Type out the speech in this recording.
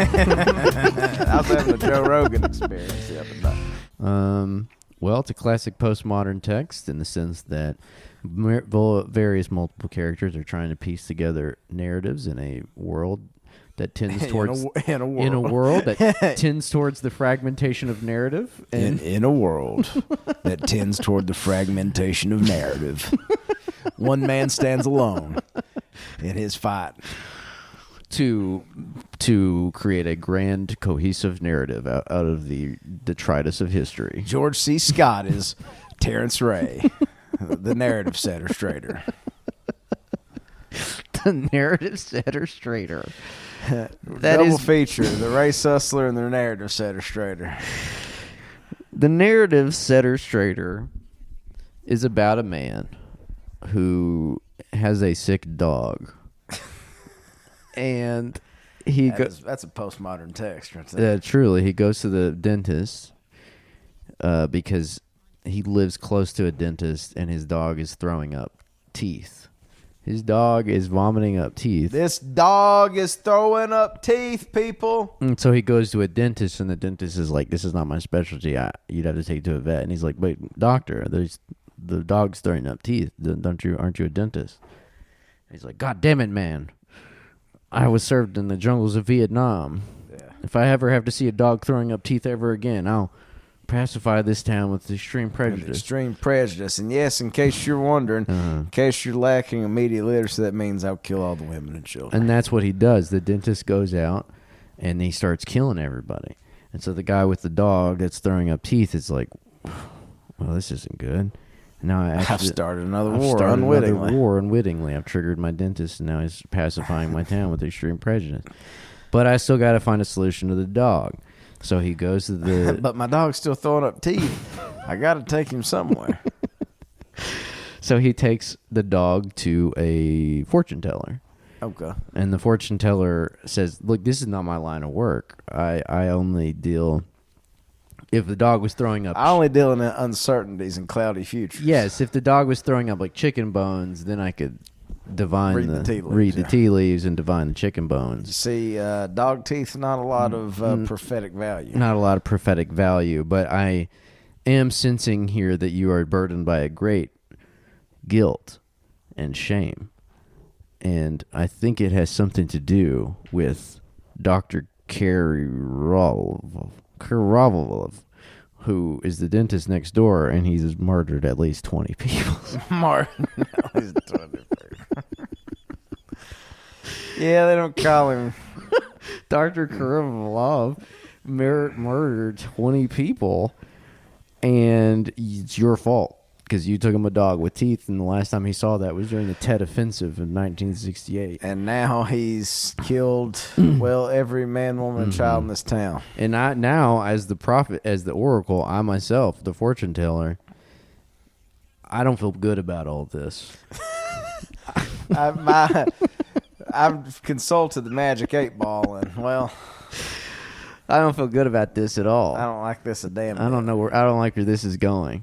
I was having a Joe Rogan experience the other night. Well, it's a classic postmodern text in the sense that various multiple characters are trying to piece together narratives in a world that tends towards in a world that tends towards the fragmentation of narrative. And in a world that tends toward the fragmentation of narrative. One man stands alone in his fight to create a grand, cohesive narrative out of the detritus of history. George C. Scott is Terrence Ray, the narrative setter straighter. The narrative setter straighter. Double feature, the race hustler and the narrative setter straighter. The narrative setter straighter is about a man who has a sick dog. And that's a postmodern text right there. Truly, he goes to the dentist because he lives close to a dentist and his dog is throwing up teeth. His dog is vomiting up teeth. This dog is throwing up teeth, people. And so he goes to a dentist, and the dentist is like, "This is not my specialty. You'd have to take it to a vet." And he's like, "Wait, doctor, the dog's throwing up teeth. Aren't you a dentist?" And he's like, "God damn it, man! I was served in the jungles of Vietnam. Yeah. If I ever have to see a dog throwing up teeth ever again, I'll pacify this town with extreme prejudice." Extreme prejudice. And yes, in case you're wondering, in case you're lacking in media literacy, that means I'll kill all the women and children. And that's what he does. The dentist goes out and he starts killing everybody. And so the guy with the dog that's throwing up teeth is like, well, this isn't good. Now I've started another war unwittingly. I've triggered my dentist, and now he's pacifying my town with extreme prejudice. But I still got to find a solution to the dog. So he goes to the... But my dog's still throwing up teeth. I got to take him somewhere. So he takes the dog to a fortune teller. Okay. And the fortune teller says, "Look, this is not my line of work. I only deal... If the dog was throwing up... I only deal in uncertainties and cloudy futures." Yes, if the dog was throwing up like chicken bones, then I could read the tea leaves and divine the chicken bones. See, dog teeth, not a lot of prophetic value. Not a lot of prophetic value, but I am sensing here that you are burdened by a great guilt and shame. And I think it has something to do with Dr. Karavolov, who is the dentist next door, and he's murdered at least 20 people. He's 20 people. Yeah, they don't call him. Dr. Karavolov murdered 20 people, and it's your fault because you took him a dog with teeth, and the last time he saw that was during the Tet Offensive in 1968. And now he's killed, well, every man, woman, and child in this town. And I now, as the prophet, as the oracle, I myself, the fortune teller, I don't feel good about all this. I've consulted the Magic 8 Ball, and, well... I don't feel good about this at all. I don't like this a damn bit. I don't like where this is going.